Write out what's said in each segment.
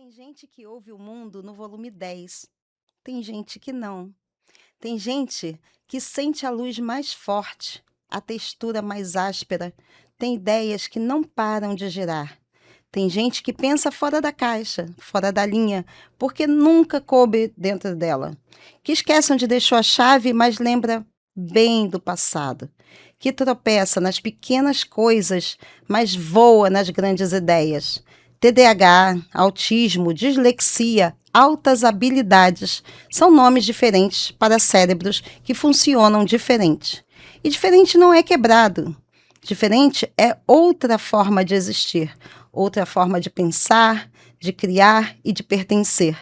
Tem gente que ouve o mundo no volume 10. Tem gente que não. Tem gente que sente a luz mais forte, a textura mais áspera. Tem ideias que não param de girar. Tem gente que pensa fora da caixa, fora da linha, porque nunca coube dentro dela. Que esquece onde deixou a chave, mas lembra bem do passado. Que tropeça nas pequenas coisas, mas voa nas grandes ideias. TDAH, autismo, dislexia, altas habilidades são nomes diferentes para cérebros que funcionam diferente. E diferente não é quebrado. Diferente é outra forma de existir, outra forma de pensar, de criar e de pertencer.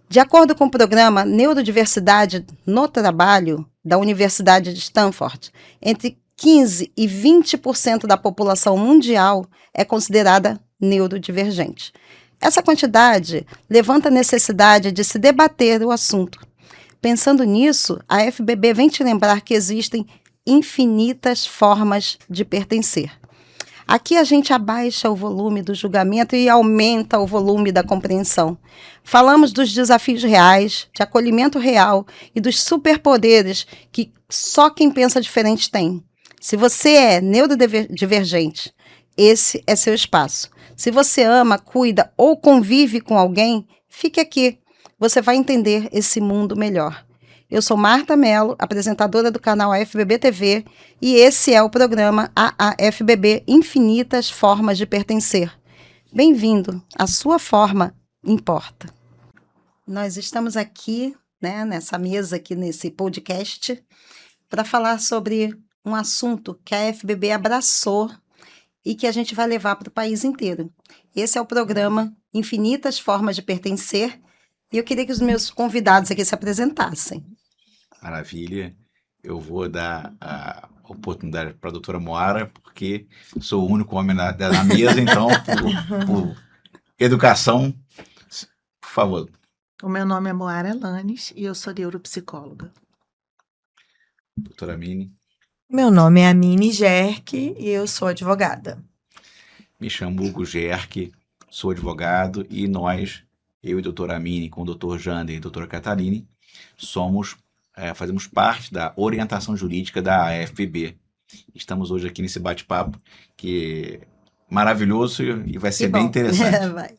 De acordo com o programa Neurodiversidade no Trabalho da Universidade de Stanford, entre 15 e 20% da população mundial é considerada neurodivergente. Essa quantidade levanta a necessidade de se debater o assunto. Pensando nisso, a FBB vem te lembrar que existem infinitas formas de pertencer. Aqui a gente abaixa o volume do julgamento e aumenta o volume da compreensão. Falamos dos desafios reais, de acolhimento real e dos superpoderes que só quem pensa diferente tem. Se você é neurodivergente, esse é seu espaço. Se você ama, cuida ou convive com alguém, fique aqui. Você vai entender esse mundo melhor. Eu sou Marta Mello, apresentadora do canal AFBB TV, e esse é o programa AAFBB Infinitas Formas de Pertencer. Bem-vindo, a sua forma importa. Nós estamos aqui, nessa mesa, aqui nesse podcast, para falar sobre um assunto que a FBB abraçou e que a gente vai levar para o país inteiro. Esse é o programa Infinitas Formas de Pertencer, e eu queria que os meus convidados aqui se apresentassem. Maravilha. Eu vou dar a oportunidade para a doutora Moara, porque sou o único homem na mesa, então, por educação, por favor. O meu nome é Moara Lanes e eu sou neuropsicóloga. Doutora Mini. Meu nome é Amine Gerke e eu sou advogada. Me chamo Hugo Gerke, sou advogado e nós, eu e a doutora Amine, com o doutor Jander e a doutora Cataline, fazemos parte da orientação jurídica da AFBB. Estamos hoje aqui nesse bate-papo que é maravilhoso e vai ser bem interessante.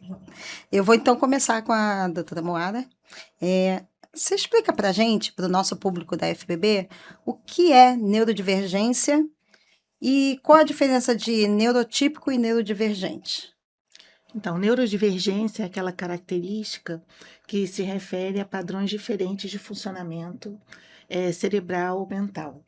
Eu vou então começar com a doutora Moara. Você explica para a gente, para o nosso público da FBB, o que é neurodivergência e qual a diferença de neurotípico e neurodivergente? Então, neurodivergência é aquela característica que se refere a padrões diferentes de funcionamento cerebral ou mental.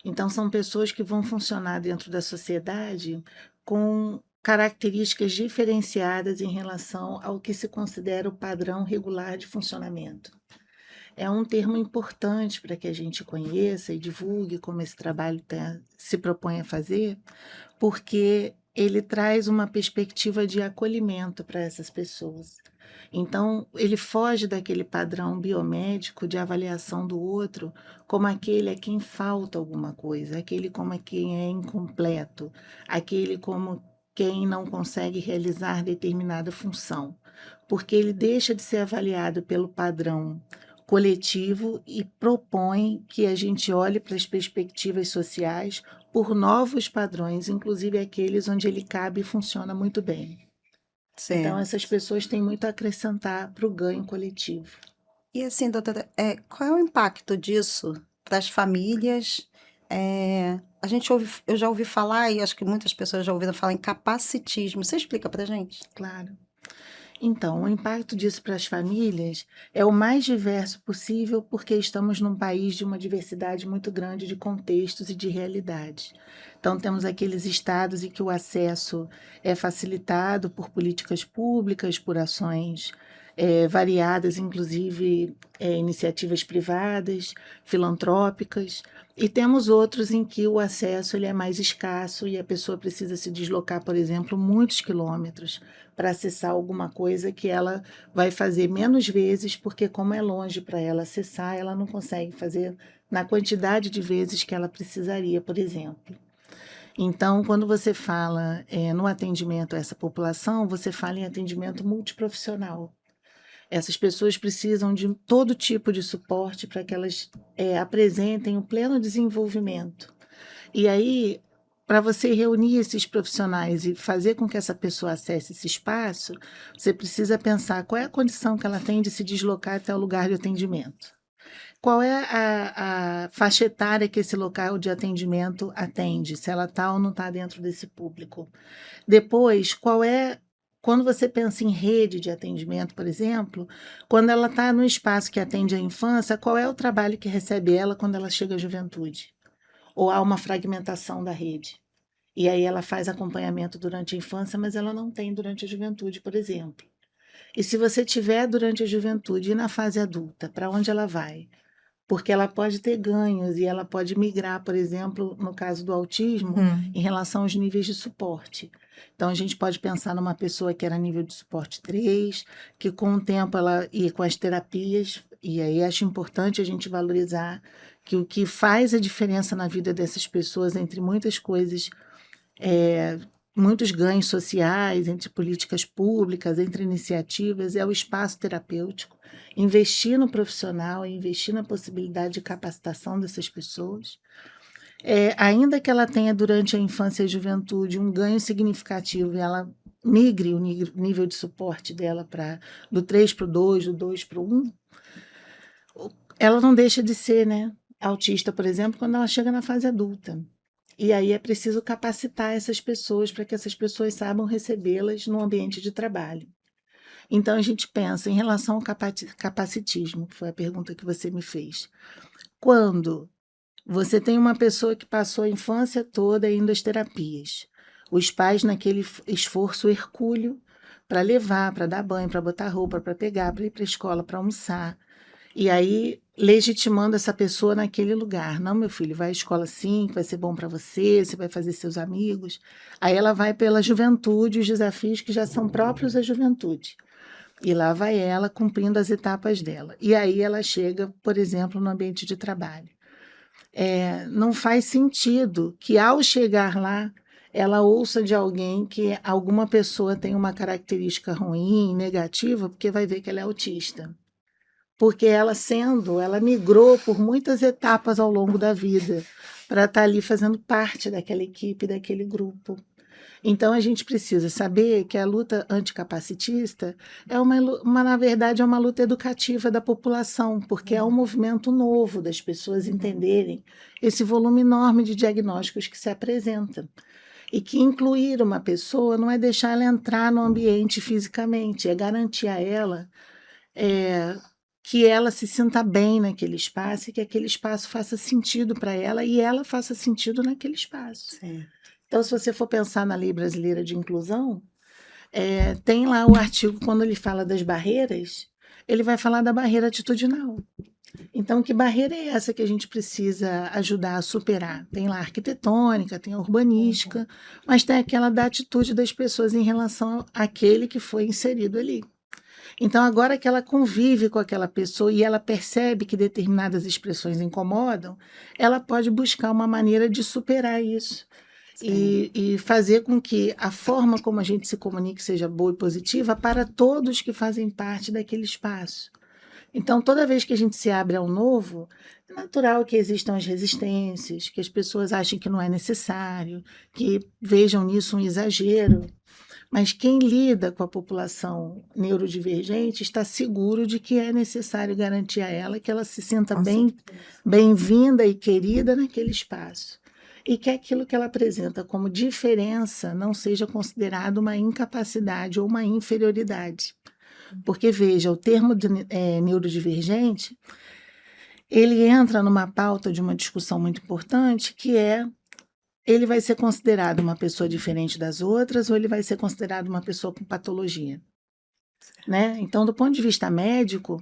Então, são pessoas que vão funcionar dentro da sociedade com características diferenciadas em relação ao que se considera o padrão regular de funcionamento. É um termo importante para que a gente conheça e divulgue como esse trabalho se propõe a fazer, porque ele traz uma perspectiva de acolhimento para essas pessoas. Então, ele foge daquele padrão biomédico de avaliação do outro como aquele a quem falta alguma coisa, aquele como a quem é incompleto, aquele como quem não consegue realizar determinada função, porque ele deixa de ser avaliado pelo padrão coletivo e propõe que a gente olhe para as perspectivas sociais por novos padrões, inclusive aqueles onde ele cabe e funciona muito bem. Certo. Então, essas pessoas têm muito a acrescentar para o ganho coletivo. E assim, doutora, qual é o impacto disso para as famílias? Eu já ouvi falar, e acho que muitas pessoas já ouviram falar em capacitismo. Você explica para a gente? Claro. Então, o impacto disso para as famílias é o mais diverso possível, porque estamos num país de uma diversidade muito grande de contextos e de realidades. Então, temos aqueles estados em que o acesso é facilitado por políticas públicas, por ações variadas, inclusive iniciativas privadas, filantrópicas, e temos outros em que o acesso ele é mais escasso e a pessoa precisa se deslocar, por exemplo, muitos quilômetros para acessar alguma coisa que ela vai fazer menos vezes, porque como é longe para ela acessar, ela não consegue fazer na quantidade de vezes que ela precisaria, por exemplo. Então, quando você fala no atendimento a essa população, você fala em atendimento multiprofissional. Essas pessoas precisam de todo tipo de suporte para que elas apresentem o pleno desenvolvimento. E aí, para você reunir esses profissionais e fazer com que essa pessoa acesse esse espaço, você precisa pensar qual é a condição que ela tem de se deslocar até o lugar de atendimento. Qual é a faixa etária que esse local de atendimento atende, se ela está ou não está dentro desse público. Depois, quando você pensa em rede de atendimento, por exemplo, quando ela está no espaço que atende a infância, qual é o trabalho que recebe ela quando ela chega à juventude? Ou há uma fragmentação da rede? E aí ela faz acompanhamento durante a infância, mas ela não tem durante a juventude, por exemplo. E se você tiver durante a juventude e na fase adulta, para onde ela vai? Porque ela pode ter ganhos e ela pode migrar, por exemplo, no caso do autismo, em relação aos níveis de suporte. Então, a gente pode pensar numa pessoa que era nível de suporte 3, que com o tempo ela ia com as terapias, e aí acho importante a gente valorizar que o que faz a diferença na vida dessas pessoas, entre muitas coisas, muitos ganhos sociais, entre políticas públicas, entre iniciativas, é o espaço terapêutico. Investir no profissional, investir na possibilidade de capacitação dessas pessoas. Ainda que ela tenha durante a infância e a juventude um ganho significativo e ela migre o nível de suporte dela do 3 para o 2, do 2 para o 1, ela não deixa de ser, né, autista, por exemplo, quando ela chega na fase adulta. E aí é preciso capacitar essas pessoas para que essas pessoas saibam recebê-las no ambiente de trabalho. Então, a gente pensa em relação ao capacitismo, que foi a pergunta que você me fez. Quando você tem uma pessoa que passou a infância toda indo às terapias, os pais naquele esforço hercúleo para levar, para dar banho, para botar roupa, para pegar, para ir para a escola, para almoçar, e aí legitimando essa pessoa naquele lugar. Não, meu filho, vai à escola sim, que vai ser bom para você, você vai fazer seus amigos. Aí ela vai pela juventude, os desafios que já são próprios da juventude. E lá vai ela cumprindo as etapas dela. E aí ela chega, por exemplo, no ambiente de trabalho. Não faz sentido que ao chegar lá, ela ouça de alguém que alguma pessoa tem uma característica ruim, negativa, porque vai ver que ela é autista. Porque ela migrou por muitas etapas ao longo da vida para estar ali fazendo parte daquela equipe, daquele grupo. Então, a gente precisa saber que a luta anticapacitista na verdade, é uma luta educativa da população, porque é um movimento novo das pessoas entenderem esse volume enorme de diagnósticos que se apresenta. E que incluir uma pessoa não é deixar ela entrar no ambiente fisicamente, é garantir a ela que ela se sinta bem naquele espaço e que aquele espaço faça sentido para ela e ela faça sentido naquele espaço. Sim. Então, se você for pensar na Lei Brasileira de Inclusão, tem lá o artigo, quando ele fala das barreiras, ele vai falar da barreira atitudinal. Então, que barreira é essa que a gente precisa ajudar a superar? Tem lá a arquitetônica, tem a urbanística, mas tem aquela da atitude das pessoas em relação àquele que foi inserido ali. Então, agora que ela convive com aquela pessoa e ela percebe que determinadas expressões incomodam, ela pode buscar uma maneira de superar isso. E fazer com que a forma como a gente se comunique seja boa e positiva para todos que fazem parte daquele espaço. Então, toda vez que a gente se abre ao novo, é natural que existam as resistências, que as pessoas achem que não é necessário, que vejam nisso um exagero. Mas quem lida com a população neurodivergente está seguro de que é necessário garantir a ela que ela se sinta bem-vinda e querida naquele espaço. E que aquilo que ela apresenta como diferença não seja considerado uma incapacidade ou uma inferioridade. Porque, veja, o termo neurodivergente, ele entra numa pauta de uma discussão muito importante, que ele vai ser considerado uma pessoa diferente das outras ou ele vai ser considerado uma pessoa com patologia, né? Então, do ponto de vista médico,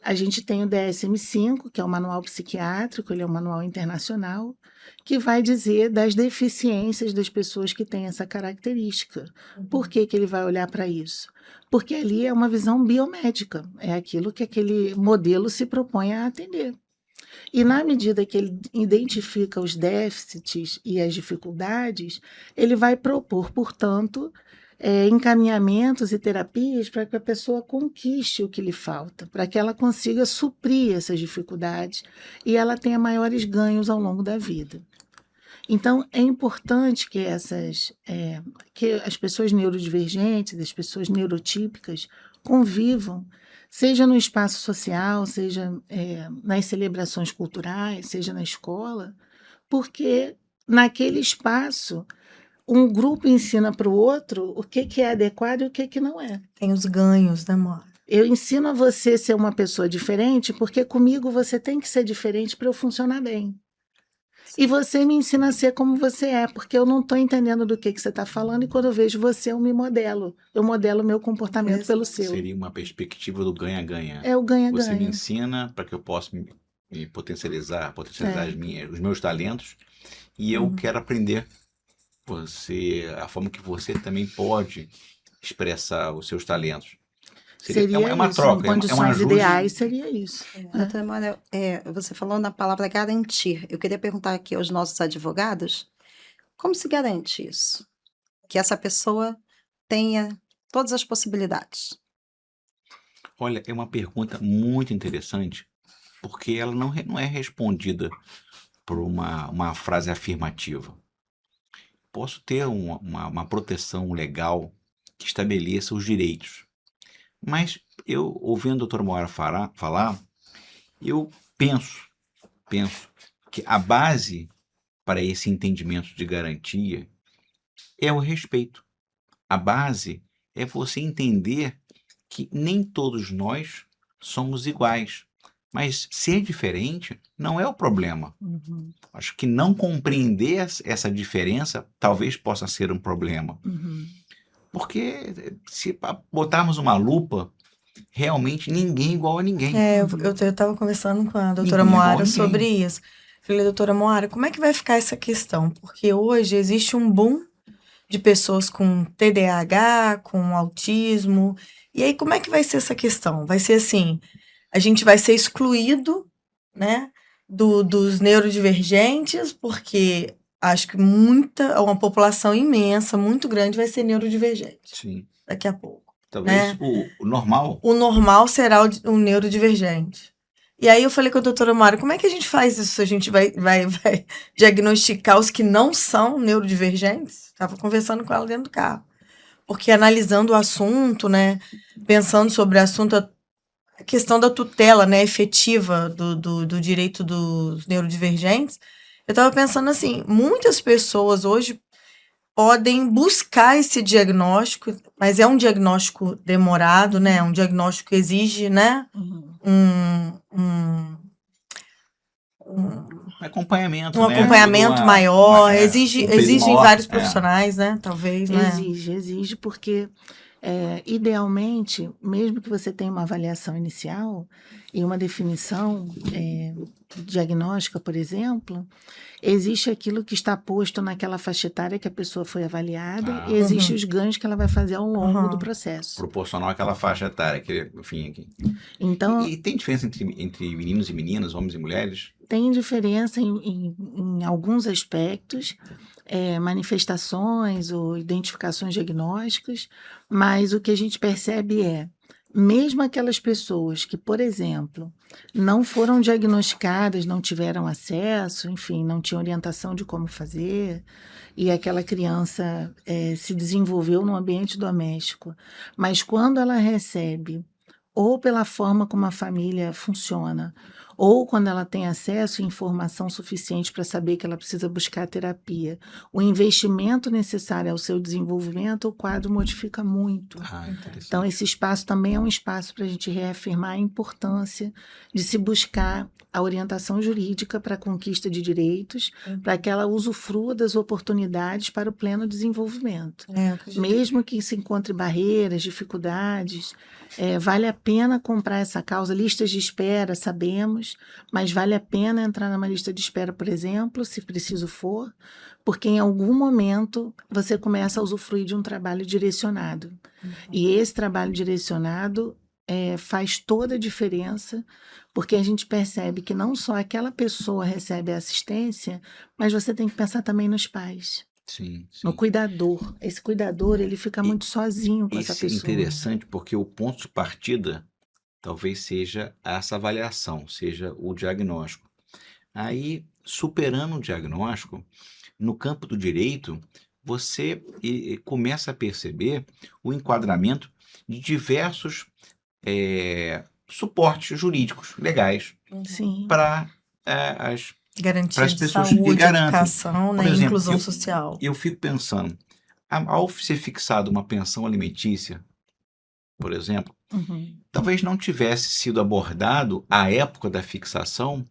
a gente tem o DSM-5, que é o manual psiquiátrico, ele é um manual internacional, que vai dizer das deficiências das pessoas que têm essa característica. Por que ele vai olhar para isso? Porque ali é uma visão biomédica, é aquilo que aquele modelo se propõe a atender. E na medida que ele identifica os déficits e as dificuldades, ele vai propor, portanto, encaminhamentos e terapias para que a pessoa conquiste o que lhe falta, para que ela consiga suprir essas dificuldades e ela tenha maiores ganhos ao longo da vida. Então, é importante que que as pessoas neurodivergentes, as pessoas neurotípicas, convivam, seja no espaço social, seja nas celebrações culturais, seja na escola, porque naquele espaço um grupo ensina para o outro o que é adequado e o que não é. Tem os ganhos, né, Mora? Eu ensino a você ser uma pessoa diferente, porque comigo você tem que ser diferente para eu funcionar bem. E você me ensina a ser como você é, porque eu não estou entendendo do que você está falando, e quando eu vejo você, eu me modelo. Eu modelo o meu comportamento pelo seu. Seria uma perspectiva do ganha-ganha. É o ganha-ganha. Você me ensina para que eu possa me potencializar os meus talentos, e eu quero aprender a forma que você também pode expressar os seus talentos. Seria uma isso, troca, em condições ideais seria isso. Doutora Mora, você falou na palavra garantir. Eu queria perguntar aqui aos nossos advogados, como se garante isso? Que essa pessoa tenha todas as possibilidades. Olha, é uma pergunta muito interessante, porque ela não é respondida por uma frase afirmativa. Posso ter uma proteção legal que estabeleça os direitos. Mas eu, ouvindo a doutora Moara falar, eu penso que a base para esse entendimento de garantia é o respeito. A base é você entender que nem todos nós somos iguais. Mas ser diferente não é o problema. Acho que não compreender essa diferença talvez possa ser um problema. Porque se botarmos uma lupa, realmente ninguém é igual a ninguém. Eu estava conversando com a doutora Moara sobre isso. Falei, doutora Moara, como é que vai ficar essa questão? Porque hoje existe um boom de pessoas com TDAH, com autismo. E aí, como é que vai ser essa questão? Vai ser assim, a gente vai ser excluído, né, dos neurodivergentes, porque acho que uma população imensa, muito grande, vai ser neurodivergente. Sim. Daqui a pouco. Talvez o normal. O normal será o neurodivergente. E aí eu falei com a doutora Mara, como é que a gente faz isso? A gente vai diagnosticar os que não são neurodivergentes? Estava conversando com ela dentro do carro. Porque analisando o assunto, né, pensando sobre o assunto, a questão da tutela, né, efetiva do direito dos neurodivergentes, eu estava pensando assim, muitas pessoas hoje podem buscar esse diagnóstico, mas é um diagnóstico demorado, né? Um diagnóstico que exige, né? Um acompanhamento, um acompanhamento maior, exige maior, vários profissionais, né? Talvez, né? Exige, porque idealmente, mesmo que você tenha uma avaliação inicial e uma definição diagnóstica, por exemplo, existe aquilo que está posto naquela faixa etária que a pessoa foi avaliada e existe os ganhos que ela vai fazer ao longo do processo. Proporcional àquela faixa etária, enfim, aqui. Então, e tem diferença entre meninos e meninas, homens e mulheres? Tem diferença em alguns aspectos, manifestações ou identificações diagnósticas, mas o que a gente percebe mesmo aquelas pessoas que, por exemplo, não foram diagnosticadas, não tiveram acesso, enfim, não tinham orientação de como fazer, e aquela criança se desenvolveu no ambiente doméstico, mas quando ela recebe, ou pela forma como a família funciona, ou quando ela tem acesso à informação suficiente para saber que ela precisa buscar terapia, o investimento necessário ao seu desenvolvimento, o quadro modifica muito. Então, esse espaço também é um espaço para a gente reafirmar a importância de se buscar a orientação jurídica para a conquista de direitos, para que ela usufrua das oportunidades para o pleno desenvolvimento. Mesmo que se encontre barreiras, dificuldades, vale a pena comprar essa causa. Listas de espera, sabemos, mas vale a pena entrar numa lista de espera, por exemplo, se preciso for, porque em algum momento você começa a usufruir de um trabalho direcionado. E esse trabalho direcionado faz toda a diferença, porque a gente percebe que não só aquela pessoa recebe a assistência, mas você tem que pensar também nos pais, Sim, no sim. cuidador. Esse cuidador, ele fica E- muito sozinho com essa Isso é pessoa. interessante porque o ponto de partida talvez seja essa avaliação, seja o diagnóstico. Aí, superando o diagnóstico, no campo do direito, você começa a perceber o enquadramento de diversos suportes jurídicos legais Sim. para as Garantia as de pessoas que saúde, garantem. educação, Por né? exemplo, Inclusão social. eu fico pensando, ao ser fixada uma pensão alimentícia, por exemplo, Uhum. talvez não tivesse sido abordado, à época da fixação,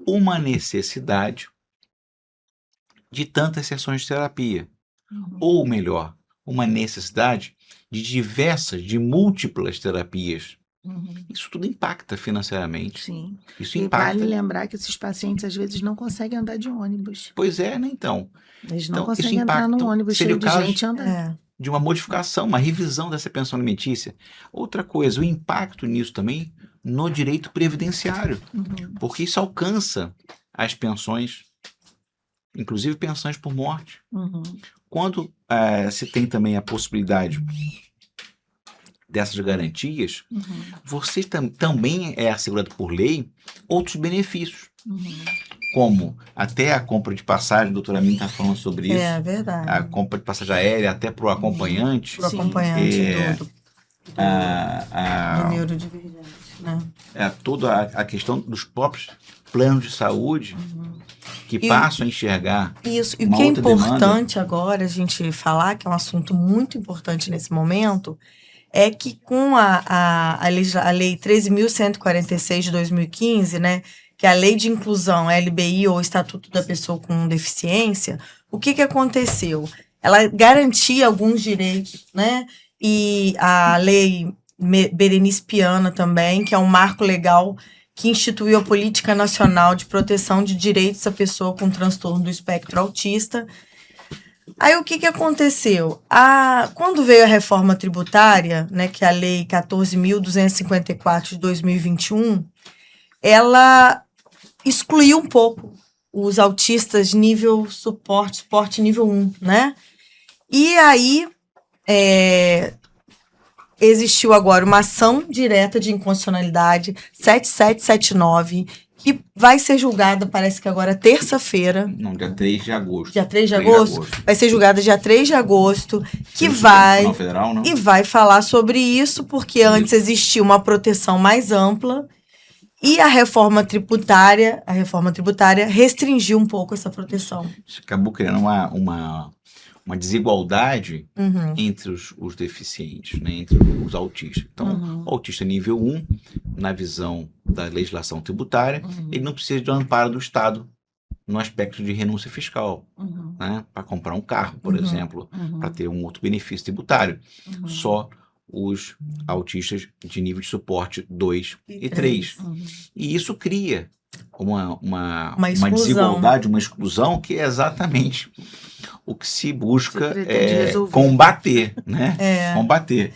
uma necessidade de tantas sessões de terapia. Uhum. Ou melhor, uma necessidade de múltiplas terapias. Uhum. Isso tudo impacta financeiramente. Sim. Isso E impacta. vale lembrar que esses pacientes às vezes não conseguem andar de ônibus. Pois é, né? Então, Eles não Então, isso conseguem entrar num impacta. ônibus Seria cheio o de caso gente e andar. É. de uma modificação, uma revisão dessa pensão alimentícia. Outra coisa, o impacto nisso também no direito previdenciário, Uhum. porque isso alcança as pensões, inclusive pensões por morte. Uhum. Quando se tem também a possibilidade dessas garantias, Uhum. você também é assegurado por lei outros benefícios, Uhum. como até a compra de passagem, a doutora Amin está falando sobre isso, É a verdade. compra de passagem aérea até para o acompanhante, Pro Sim. acompanhante É, do a- neurodivergente, né? toda a questão dos próprios planos de saúde que E- passam a enxergar Isso. E o uma que é outra demanda. importante agora a gente falar, que é um assunto muito importante nesse momento, é que com a Lei 13.146 de 2015, né, que é a Lei de Inclusão, LBI, ou Estatuto da Pessoa com Deficiência, o que aconteceu? Ela garantia alguns direitos, né? E a Lei Berenice Piana também, que é um marco legal que instituiu a Política Nacional de Proteção de Direitos à Pessoa com Transtorno do Espectro Autista. Aí o que aconteceu? Quando veio a reforma tributária, né, que é a Lei 14.254 de 2021, ela excluiu um pouco os autistas nível suporte nível 1, né? E aí existiu agora uma ação direta de inconstitucionalidade 7779, que vai ser julgada, parece que agora terça-feira, Não, dia 3 de agosto. dia 3 de 3 de agosto, agosto. vai ser julgada dia 3 de agosto, que Pelo vai Tribunal Federal, não? e vai falar sobre isso, porque antes existia uma proteção mais ampla e a reforma tributária restringiu um pouco essa proteção. Isso acabou criando uma desigualdade Uhum. entre os deficientes, né, entre os autistas. Então, Uhum. o autista nível 1, na visão da legislação tributária, ele não precisa do amparo do Estado no aspecto de renúncia fiscal, Uhum. né, para comprar um carro, por Uhum. exemplo, Uhum. para ter um outro benefício tributário. Uhum. Só os autistas de nível de suporte 2 e 3. Uhum. E isso cria uma exclusão. desigualdade, uma exclusão, que é exatamente o que se busca Se pretende resolver. combater, né? É. Combater.